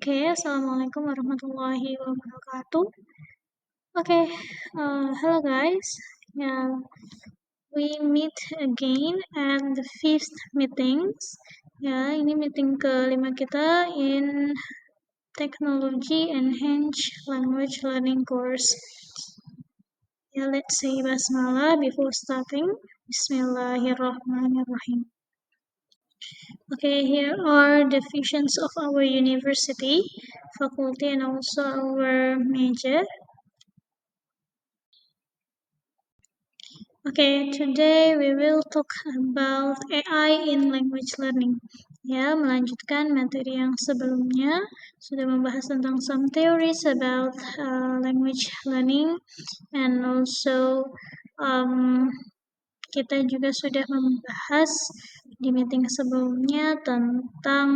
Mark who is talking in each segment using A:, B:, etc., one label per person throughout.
A: Oke, Assalamualaikum warahmatullahi wabarakatuh. Okay, hello guys. Yeah, we meet again at the fifth meetings. Ya, ini meeting kelima kita in Technology Enhanced Language Learning course. Yeah, let's say basmalah before starting. Bismillahirrahmanirrahim. Okay, here are the visions of our university, faculty, and also our major. Okay, today we will talk about AI in language learning. Ya, melanjutkan materi yang sebelumnya, sudah membahas tentang some theories about language learning, and also kita juga sudah membahas di meeting sebelumnya tentang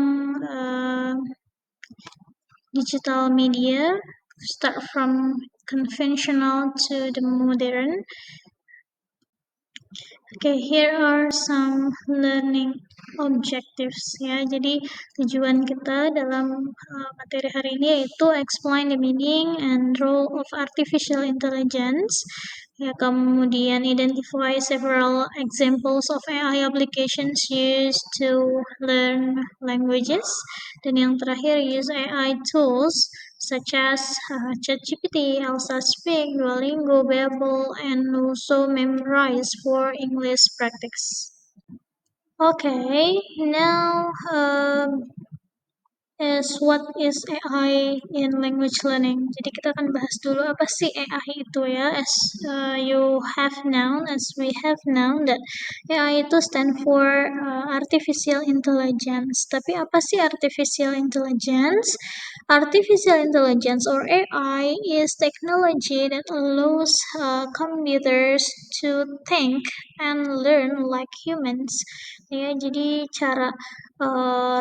A: digital media, start from conventional to the modern. Okay, here are some learning objectives ya. Jadi tujuan kita dalam materi hari ini yaitu explain the meaning and role of artificial intelligence. Ya, kemudian identify several examples of AI applications used to learn languages. Dan yang terakhir, use AI tools such as ChatGPT, Elsa Speak, Duolingo, Babel, and also Memrise for English practice. Okay, now what is AI in language learning? Jadi kita akan bahas dulu apa sih AI itu ya. As we have known that AI itu stand for artificial intelligence. Tapi apa sih artificial intelligence? Artificial intelligence or AI is technology that allows computers to think and learn like humans. Ya, jadi cara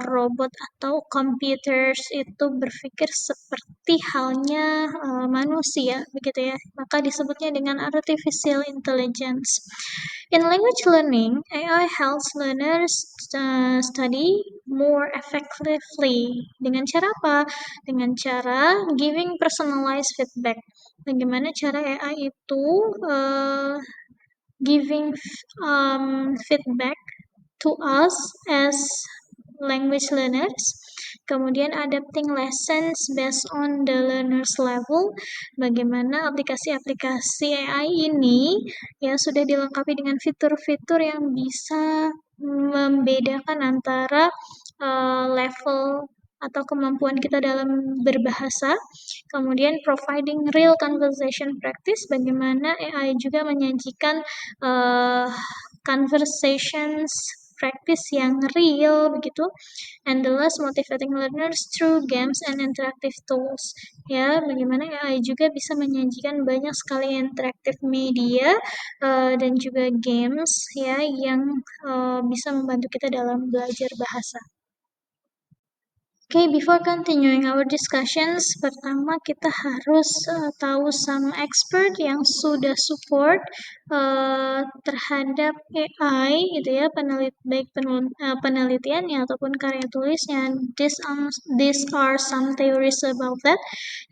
A: robot atau computers itu berpikir seperti halnya manusia, begitu ya. Maka disebutnya dengan artificial intelligence. In language learning, AI helps learners study more effectively. Dengan cara apa? Dengan cara giving personalized feedback. Bagaimana cara AI itu giving feedback to us as language learners, kemudian adapting lessons based on the learner's level. Bagaimana aplikasi-aplikasi AI ini ya sudah dilengkapi dengan fitur-fitur yang bisa membedakan antara level atau kemampuan kita dalam berbahasa, kemudian providing real conversation practice, bagaimana AI juga menyajikan conversations practice yang real begitu, and the last motivating learners through games and interactive tools. Ya, bagaimana AI juga bisa menyajikan banyak sekali interaktif media dan juga games ya yang bisa membantu kita dalam belajar bahasa. Okay, before continuing our discussions, pertama kita harus tahu some expert yang sudah support terhadap AI gitu ya, baik penelitiannya ataupun karya tulisnya. These are some theories about that.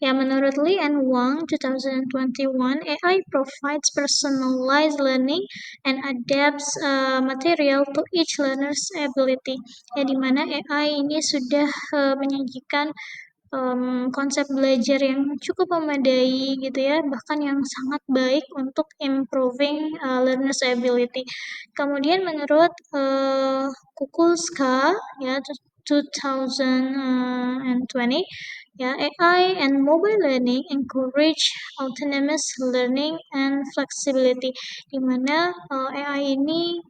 A: Ya, menurut Lee and Wang 2021, AI provides personalized learning and adapts material to each learner's ability. Ya, di mana AI ini sudah menyajikan konsep belajar yang cukup memadai gitu ya, bahkan yang sangat baik untuk improving learner's ability. Kemudian menurut Kukulska ya 2020 ya, AI and mobile learning encourage autonomous learning and flexibility, di mana AI ini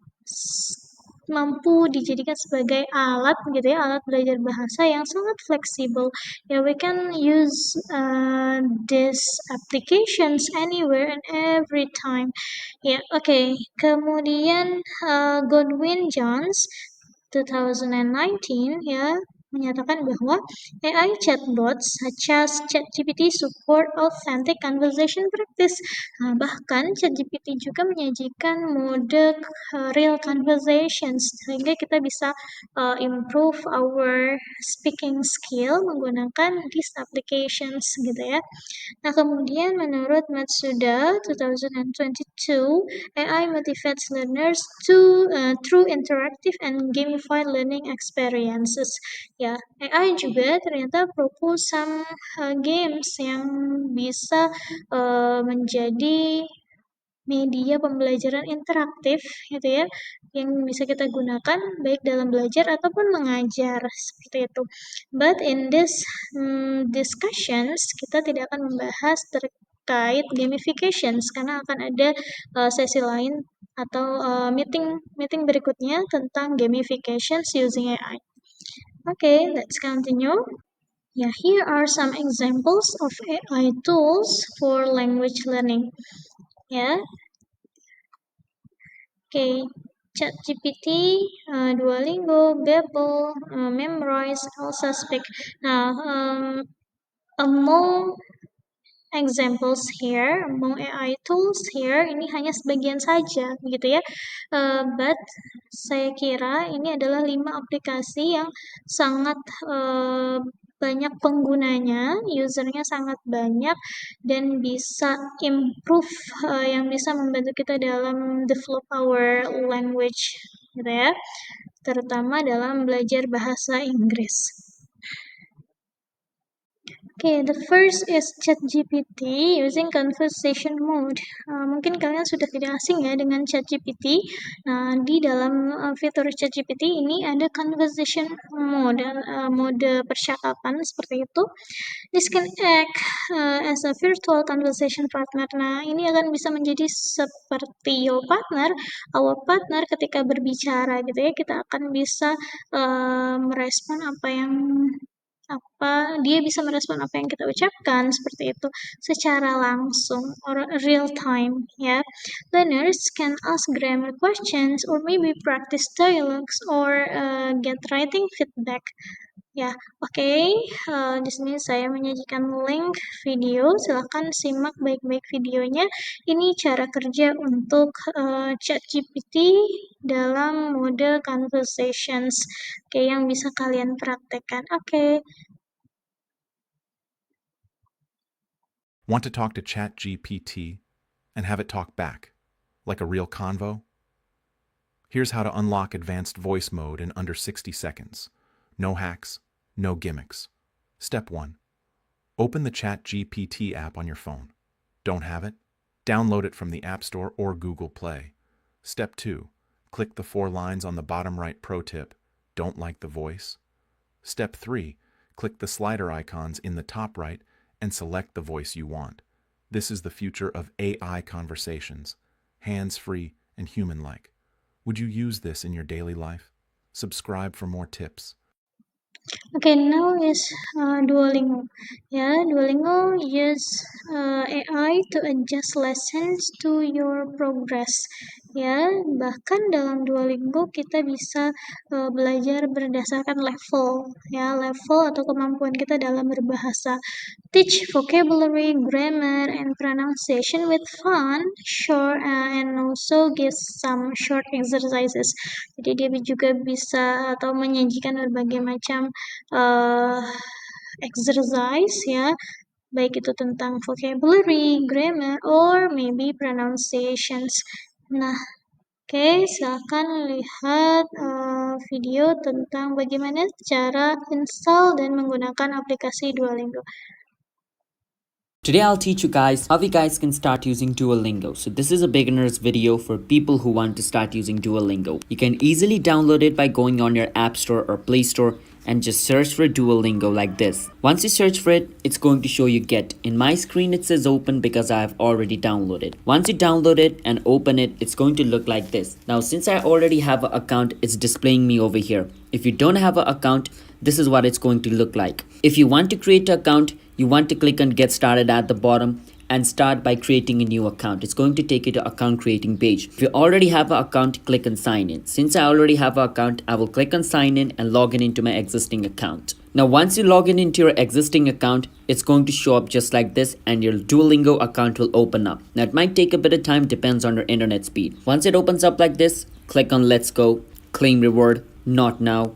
A: mampu dijadikan sebagai alat gitu ya, alat belajar bahasa yang sangat fleksibel. Ya, we can use these applications anywhere and every time. Ya, okay. Kemudian Godwin Jones 2019 ya menyatakan bahwa AI chatbots such as ChatGPT support authentic conversation practice. Nah, bahkan ChatGPT juga menyajikan mode real conversations sehingga kita bisa improve our speaking skill menggunakan these applications gitu ya. Nah, kemudian menurut Matsuda 2022, AI motivates learners through interactive and gamified learning experiences. Ya, AI juga ternyata propose some games yang bisa menjadi media pembelajaran interaktif gitu ya, yang bisa kita gunakan baik dalam belajar ataupun mengajar seperti itu. But in this discussions kita tidak akan membahas terkait gamifications karena akan ada sesi lain atau meeting berikutnya tentang gamifications using AI. Okay, let's continue. Yeah, here are some examples of AI tools for language learning. Yeah. Okay, ChatGPT, Duolingo, Babel, Memrise, Elsa Speak. Now, among examples here, among AI tools here, ini hanya sebagian saja, begitu ya. But saya kira ini adalah 5 aplikasi yang sangat banyak penggunanya, usernya sangat banyak, dan bisa improve, yang bisa membantu kita dalam develop our language, gitu ya. Terutama dalam belajar bahasa Inggris. Okay, the first is ChatGPT using conversation mode. Mungkin kalian sudah tidak asing ya dengan ChatGPT. Nah, di dalam fitur ChatGPT ini ada conversation mode, mode percakapan seperti itu. This can act as a virtual conversation partner. Nah, ini akan bisa menjadi seperti our partner ketika berbicara gitu ya. Kita akan bisa merespon dia bisa merespon apa yang kita ucapkan seperti itu secara langsung or real time ya. Learners can ask grammar questions or maybe practice dialogues or get writing feedback. Ya, oke. Di sini saya menyajikan link video. Silahkan simak baik-baik videonya. Ini cara kerja untuk ChatGPT dalam mode conversations. Oke, yang bisa kalian praktekkan. Oke.
B: Want to talk to ChatGPT and have it talk back, like a real convo? Here's how to unlock advanced voice mode in under 60 seconds. No hacks, no gimmicks. Step 1. Open the ChatGPT app on your phone. Don't have it? Download it from the App Store or Google Play. Step 2. Click the 4 lines on the bottom right pro tip. Don't like the voice? Step 3. Click the slider icons in the top right and select the voice you want. This is the future of AI conversations, hands-free and human-like. Would you use this in your daily life? Subscribe for more tips.
A: Okay, now is Duolingo. Ya, Duolingo use AI to adjust lessons to your progress. Ya, bahkan dalam Duolingo kita bisa belajar berdasarkan level, ya, level atau kemampuan kita dalam berbahasa. Teach vocabulary, grammar, and pronunciation with fun, short, and also give some short exercises. Jadi dia juga bisa atau menyajikan berbagai macam exercise ya, baik itu tentang vocabulary, grammar, or maybe pronunciations. Nah, oke, silakan lihat video tentang bagaimana cara install dan menggunakan aplikasi Duolingo.
C: Today I'll teach you guys how you guys can start using Duolingo. So this is a beginner's video for people who want to start using Duolingo. You can easily download it by going on your App Store or Play Store and just search for Duolingo like this. Once you search for it, it's going to show you get. In my screen it says open because I have already downloaded. Once you download it and open it, it's going to look like this. Now since I already have an account, it's displaying me over here. If you don't have an account, this is what it's going to look like. If you want to create an account, you want to click on get started at the bottom and start by creating a new account. It's going to take you to account creating page. If you already have an account, click on sign in. Since I already have an account, I will click on sign in and log in into my existing account. Now once you log in into your existing account, it's going to show up just like this and your Duolingo account will open up. Now it might take a bit of time, depends on your internet speed. Once it opens up like this, click on let's go, claim reward, not now.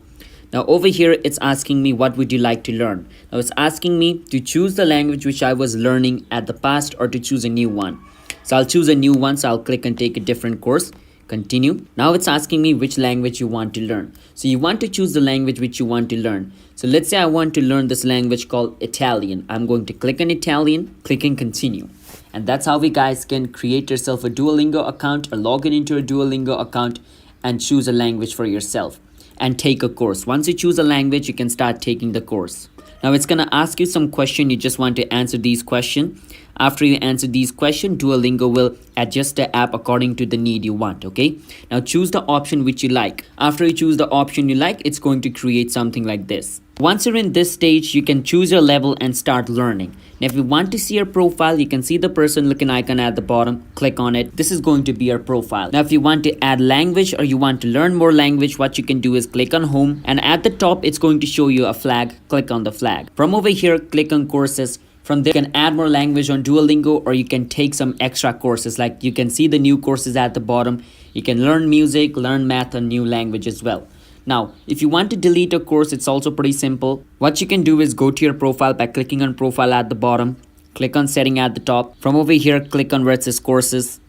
C: Now over here, it's asking me what would you like to learn. Now it's asking me to choose the language which I was learning at the past or to choose a new one. So I'll choose a new one, so I'll click and take a different course. Continue. Now it's asking me which language you want to learn. So you want to choose the language which you want to learn. So let's say I want to learn this language called Italian. I'm going to click on Italian, click and continue. And that's how we guys can create yourself a Duolingo account or log in into a Duolingo account and choose a language for yourself and take a course. Once you choose a language, you can start taking the course. Now it's gonna ask you some question. You just want to answer these questions. After you answer these questions, Duolingo will adjust the app according to the need you want, okay? Now choose the option which you like. After you choose the option you like, it's going to create something like this. Once you're in this stage, you can choose your level and start learning. Now if you want to see your profile, you can see the person looking icon at the bottom. Click on it. This is going to be your profile. Now if you want to add language or you want to learn more language, what you can do is click on home, and at the top it's going to show you a flag. Click on the flag. From over here, click on courses. From there, you can add more language on Duolingo or you can take some extra courses. Like you can see the new courses at the bottom. You can learn music, learn math, and new language as well. Now, if you want to delete a course, it's also pretty simple. What you can do is go to your profile by clicking on profile at the bottom. Click on setting at the top. From over here, click on where it says courses.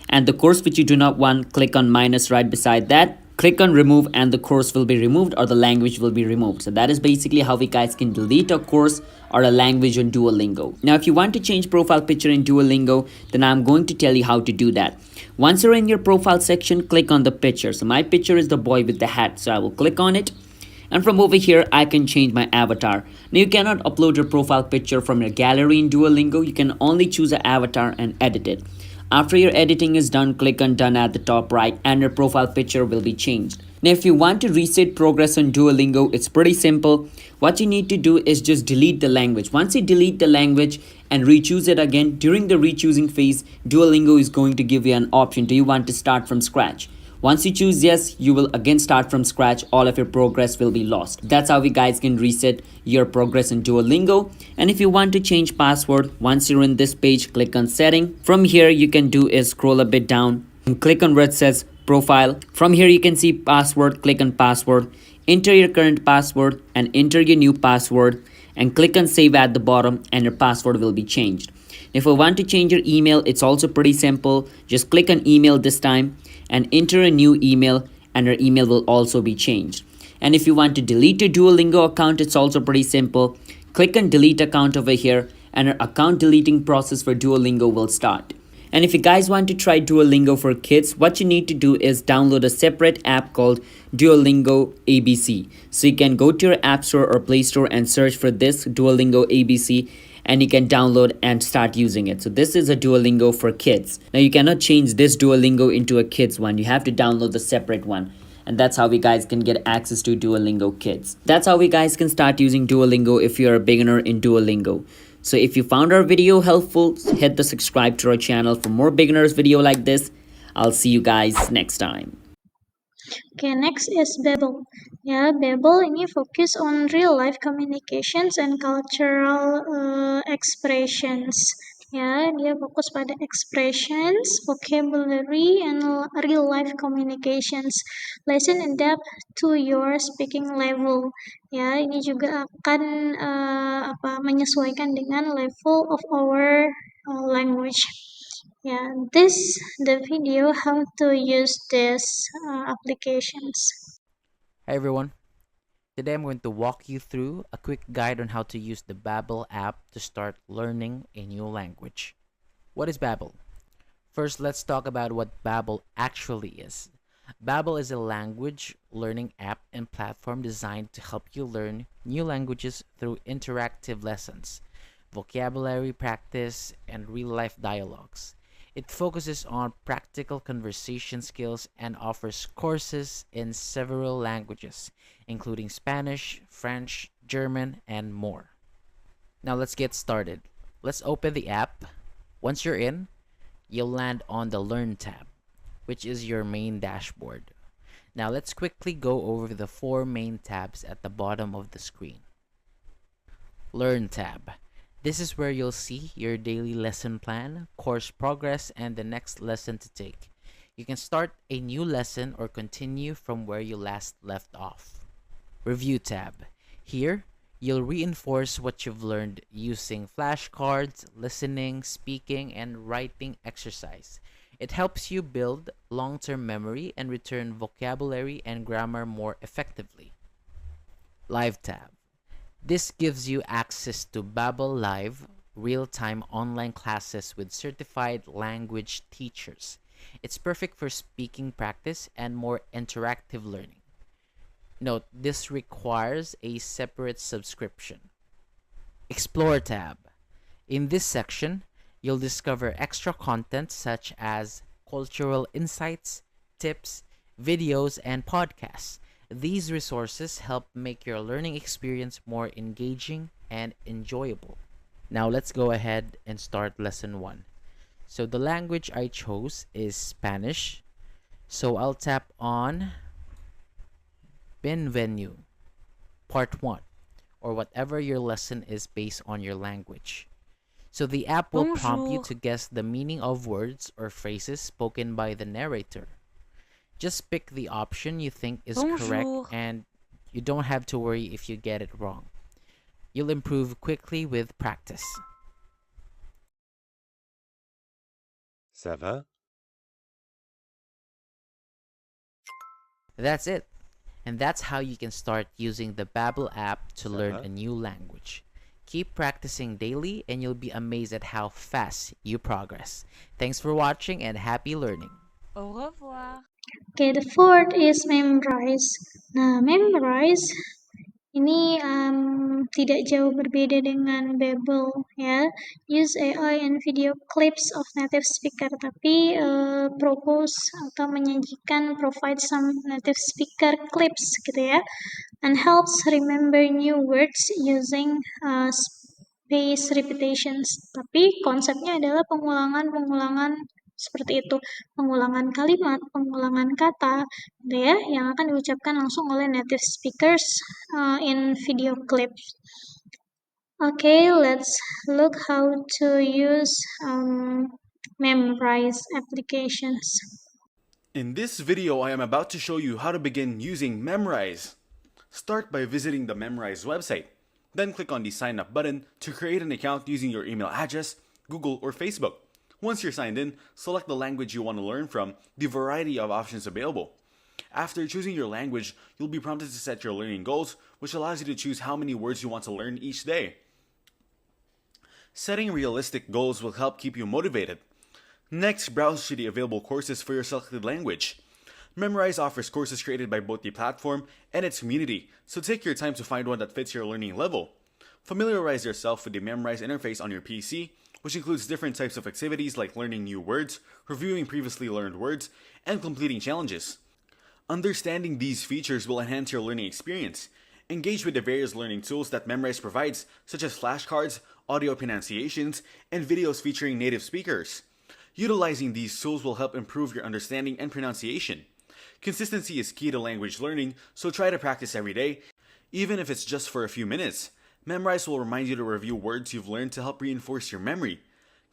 C: And the course which you do not want, click on minus right beside that. Click on remove and the course will be removed or the language will be removed. So that is basically how we guys can delete a course or a language on Duolingo. Now if you want to change profile picture in Duolingo, then I'm going to tell you how to do that. Once you're in your profile section, click on the picture. So my picture is the boy with the hat. So I will click on it. And from over here, I can change my avatar. Now you cannot upload your profile picture from your gallery in Duolingo. You can only choose an avatar and edit it. After your editing is done, click on done at the top right and your profile picture will be changed. Now if you want to reset progress on Duolingo, it's pretty simple. What you need to do is just delete the language. Once you delete the language and re-choose it again, during the re-choosing phase, Duolingo is going to give you an option. Do you want to start from scratch? Once you choose yes, you will again start from scratch. All of your progress will be lost. That's how we guys can reset your progress in Duolingo. And if you want to change password, once you're in this page, click on setting. From here, you can do is scroll a bit down and click on where it says profile. From here, you can see password. Click on password. Enter your current password and enter your new password and click on save at the bottom and your password will be changed. If you want to change your email, it's also pretty simple. Just click on email this time and enter a new email and your email will also be changed. And if you want to delete your Duolingo account, it's also pretty simple. Click on delete account over here and your account deleting process for Duolingo will start. And if you guys want to try Duolingo for kids, what you need to do is download a separate app called Duolingo ABC. So you can go to your app store or Play Store and search for this Duolingo ABC and you can download and start using it. So this is a Duolingo for kids. Now you cannot change this Duolingo into a kids one. You have to download the separate one. And that's how we guys can get access to Duolingo Kids. That's how we guys can start using Duolingo if you're a beginner in Duolingo. So if you found our video helpful, hit the subscribe to our channel for more beginners video like this. I'll see you guys next time.
A: Okay, next is Babel. Ya, Babel ini fokus on real life communications and cultural expressions. Ya, dia fokus pada expressions, vocabulary, and real life communications. Lesson adapt to your speaking level. Ya, ini juga akan menyesuaikan dengan level of our language. Yeah, the video how to use these applications.
D: Hi everyone. Today I'm going to walk you through a quick guide on how to use the Babbel app to start learning a new language. What is Babbel? First, let's talk about what Babbel actually is. Babbel is a language learning app and platform designed to help you learn new languages through interactive lessons, vocabulary practice, and real-life dialogues. It focuses on practical conversation skills and offers courses in several languages, including Spanish, French, German, and more. Now let's get started. Let's open the app. Once you're in, you'll land on the Learn tab, which is your main dashboard. Now let's quickly go over the 4 main tabs at the bottom of the screen. Learn tab. This is where you'll see your daily lesson plan, course progress, and the next lesson to take. You can start a new lesson or continue from where you last left off. Review tab. Here, you'll reinforce what you've learned using flashcards, listening, speaking, and writing exercise. It helps you build long-term memory and return vocabulary and grammar more effectively. Live tab. This gives you access to Babbel Live, real-time online classes with certified language teachers. It's perfect for speaking practice and more interactive learning. Note, this requires a separate subscription. Explore tab. In this section, you'll discover extra content such as cultural insights, tips, videos, and podcasts. These resources help make your learning experience more engaging and enjoyable. Now let's go ahead and start lesson 1. So the language I chose is Spanish. So I'll tap on Bienvenue, Part 1, or whatever your lesson is based on your language. So the app will prompt you to guess the meaning of words or phrases spoken by the narrator. Just pick the option you think is correct, and you don't have to worry if you get it wrong. You'll improve quickly with practice.
E: Ça va?
D: That's it. And that's how you can start using the Babbel app to learn a new language. Keep practicing daily and you'll be amazed at how fast you progress. Thanks for watching and happy learning.
F: Au revoir.
A: Okay, the fourth is memorize. Nah, memorize ini tidak jauh berbeda dengan Babbel ya. Use AI and video clips of native speaker, tapi propose atau menyajikan provide some native speaker clips gitu ya, and helps remember new words using spaced repetitions. Tapi konsepnya adalah pengulangan seperti itu, pengulangan kalimat, pengulangan kata, gitu ya, yang akan diucapkan langsung oleh native speakers in video clips. Okay, let's look how to use Memrise applications.
G: In this video, I am about to show you how to begin using Memrise. Start by visiting the Memrise website. Then click on the sign up button to create an account using your email address, Google, or Facebook. Once you're signed in, select the language you want to learn from the variety of options available. After choosing your language, you'll be prompted to set your learning goals, which allows you to choose how many words you want to learn each day. Setting realistic goals will help keep you motivated. Next, browse to the available courses for your selected language. Memrise offers courses created by both the platform and its community, so take your time to find one that fits your learning level. Familiarize yourself with the Memrise interface on your PC, which includes different types of activities like learning new words, reviewing previously learned words, and completing challenges. Understanding these features will enhance your learning experience. Engage with the various learning tools that Memrise provides, such as flashcards, audio pronunciations, and videos featuring native speakers. Utilizing these tools will help improve your understanding and pronunciation. Consistency is key to language learning, so try to practice every day, even if it's just for a few minutes. Memrise will remind you to review words you've learned to help reinforce your memory.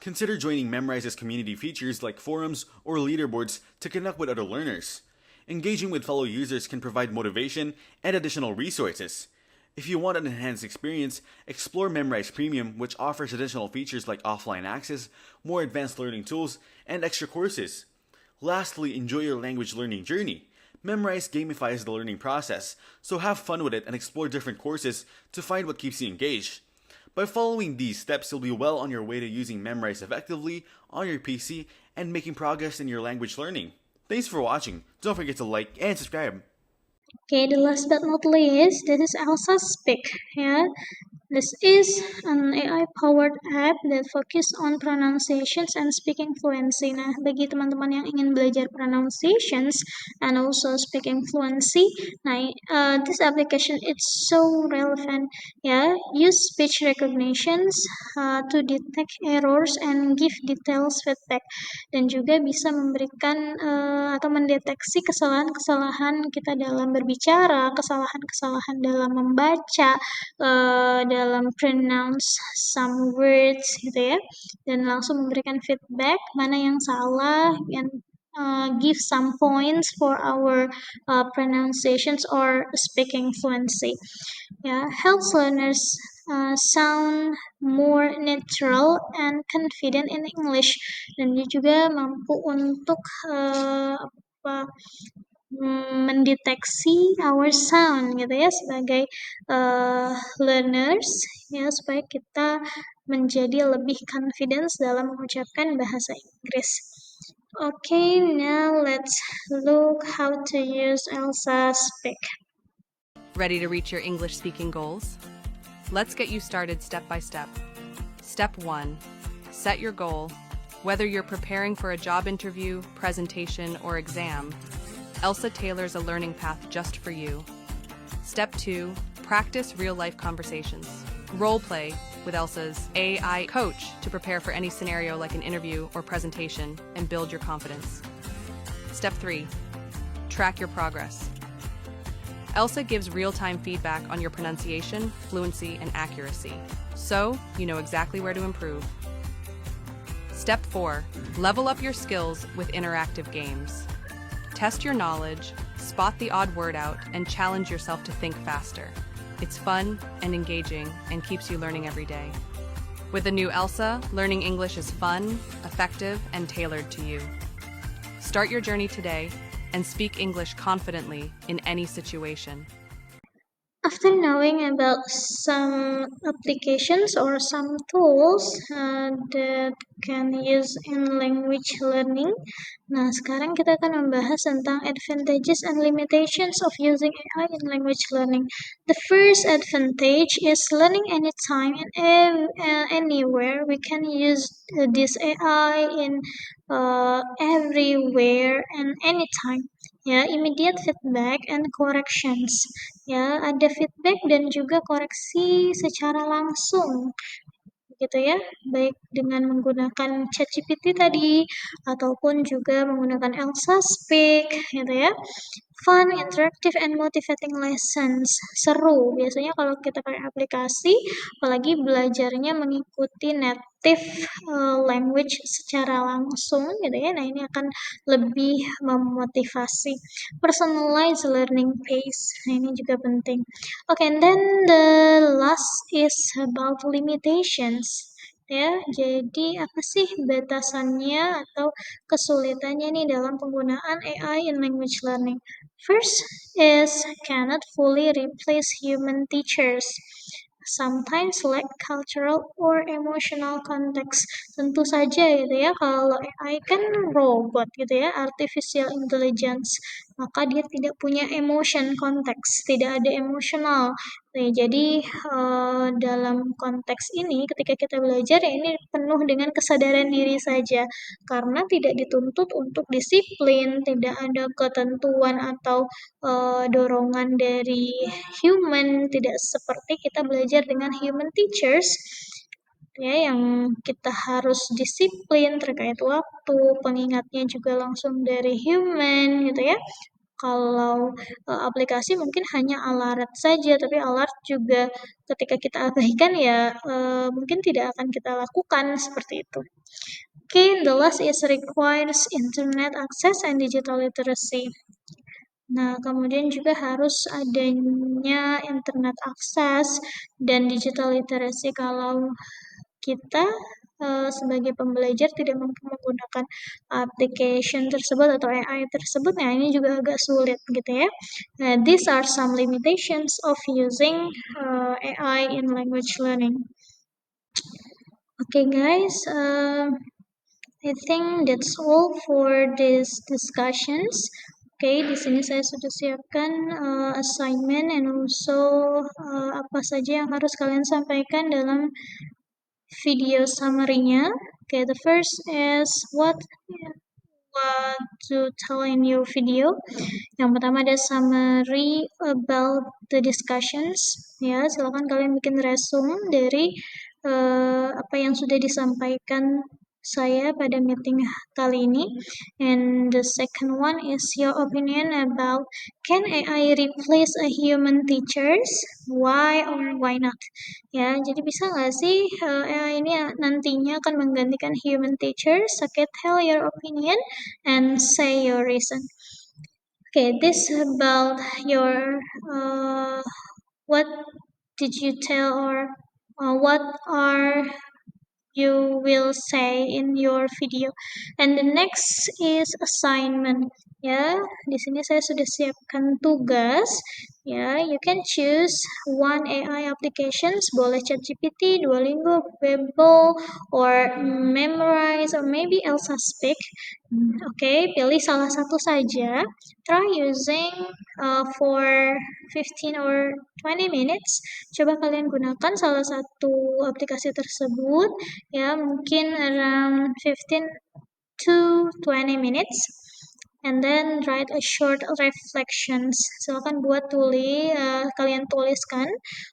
G: Consider joining Memrise's community features like forums or leaderboards to connect with other learners. Engaging with fellow users can provide motivation and additional resources. If you want an enhanced experience, explore Memrise Premium, which offers additional features like offline access, more advanced learning tools, and extra courses. Lastly, enjoy your language learning journey. Memrise gamifies the learning process, so have fun with it and explore different courses to find what keeps you engaged. By following these steps, you'll be well on your way to using Memrise effectively on your PC and making progress in your language learning. Thanks for watching. Don't forget to like and subscribe.
A: Okay, the last but not least, this is Elsa Speak ya. This is an AI-powered app that focus on pronunciations and speaking fluency. Nah, bagi teman-teman yang ingin belajar pronunciations and also speaking fluency, this application it's so relevant. Ya, use speech recognitions to detect errors and give details feedback, dan juga bisa memberikan atau mendeteksi kesalahan-kesalahan kita dalam berbicara, kesalahan-kesalahan dalam membaca, dalam pronounce some words gitu ya, dan langsung memberikan feedback mana yang salah, and give some points for our pronunciations or speaking fluency. Ya, helps learners sound more natural and confident in English, dan dia juga mampu untuk mendeteksi our sound gitu ya sebagai learners, ya, supaya kita menjadi lebih confidence dalam mengucapkan bahasa Inggris. Okay, now let's look how to use Elsa Speak.
F: Ready to reach your English speaking goals? Let's get you started step by step. Step 1. Set your goal. Whether you're preparing for a job interview, presentation, or exam, Elsa tailors a learning path just for you. Step 2. Practice real-life conversations. Role play with Elsa's AI coach to prepare for any scenario like an interview or presentation and build your confidence. Step 3. Track your progress. Elsa gives real-time feedback on your pronunciation, fluency, and accuracy, so you know exactly where to improve. Step 4. Level up your skills with interactive games. Test your knowledge, spot the odd word out, and challenge yourself to think faster. It's fun and engaging and keeps you learning every day. With the new Elsa, learning English is fun, effective, and tailored to you. Start your journey today and speak English confidently in any situation.
A: After knowing about some applications or some tools that can use in language learning, nah sekarang kita akan membahas tentang advantages and limitations of using AI in language learning. The first advantage is learning anytime and anywhere. We can use this AI in everywhere and anytime. Ya, immediate feedback and corrections. Ya, ada feedback dan juga koreksi secara langsung gitu ya, baik dengan menggunakan ChatGPT tadi ataupun juga menggunakan Elsa Speak gitu ya. Fun, interactive, and motivating lessons. Seru biasanya kalau kita pakai aplikasi, apalagi belajarnya mengikuti native language secara langsung gitu ya. Nah, ini akan lebih memotivasi. Personalized learning pace. Nah, ini juga penting. Okay, and then the last is about limitations. Ya, jadi apa sih batasannya atau kesulitannya nih dalam penggunaan AI in language learning? First is cannot fully replace human teachers. Sometimes lack cultural or emotional context. Tentu saja gitu ya, kalau AI kan robot gitu ya, artificial intelligence, maka dia tidak punya emotion context, tidak ada emosional. Nah, jadi dalam konteks ini ketika kita belajar ya ini penuh dengan kesadaran diri saja, karena tidak dituntut untuk disiplin, tidak ada ketentuan atau dorongan dari human, tidak seperti kita belajar dengan human teachers ya, yang kita harus disiplin terkait waktu, pengingatnya juga langsung dari human gitu ya. Kalau aplikasi mungkin hanya alert saja, tapi alert juga ketika kita abaikan ya mungkin tidak akan kita lakukan seperti itu. Okay, the last is requires internet access and digital literacy. Nah, kemudian juga harus adanya internet akses dan digital literacy. Kalau kita sebagai pembelajar tidak mampu menggunakan application tersebut atau AI tersebut, nah ini juga agak sulit gitu ya. These are some limitations of using AI in language learning. Okay, guys, I think that's all for these discussions. Oke, di sini saya sudah siapkan assignment and also apa saja yang harus kalian sampaikan dalam video summary-nya. Okay, the first is what to tell in your video. Yang pertama ada summary about the discussions. Ya, silakan kalian bikin resume dari apa yang sudah disampaikan saya pada meeting kali ini. And the second one is your opinion about can AI replace a human teachers? Why or why not? Ya, jadi bisa nggak sih AI ini nantinya akan menggantikan human teachers? Okay, tell your opinion and say your reason. Okay, this about your what did you tell or what are you will say in your video. And the next is assignment. Ya, di sini saya sudah siapkan tugas. Ya, you can choose one AI applications, boleh ChatGPT, Duolingo, Babel, or Memrise, or maybe Elsa Speak. Oke, pilih salah satu saja. Try using for 15 or 20 minutes. Coba kalian gunakan salah satu aplikasi tersebut, ya mungkin around 15 to 20 minutes. And then write a short reflections. Silakan kalian tuliskan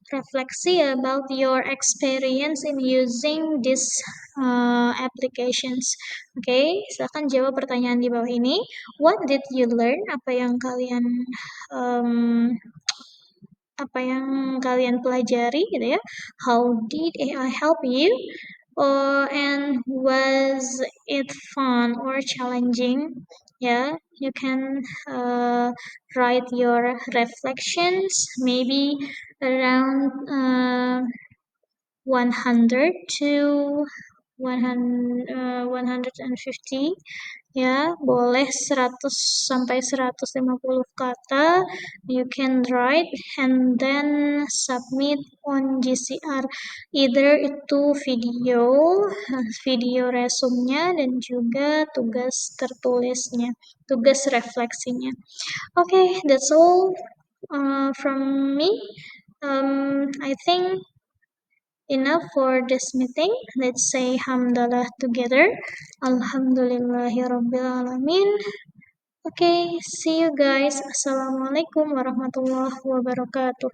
A: refleksi about your experience in using these applications. Oke, silakan jawab pertanyaan di bawah ini. What did you learn? Um, apa yang kalian pelajari gitu ya? How did AI help you? And was it fun or challenging? Yeah, you can write your reflections maybe around 100 to 150, ya boleh 100 sampai 150 kata you can write and then submit on GCR, either itu video resumnya dan juga tugas tertulisnya, tugas refleksinya. Okay, that's all from me. I think enough for this meeting. Let's say hamdalah together. Alhamdulillahirabbil alamin. Okay, see you guys. Assalamualaikum warahmatullahi wabarakatuh.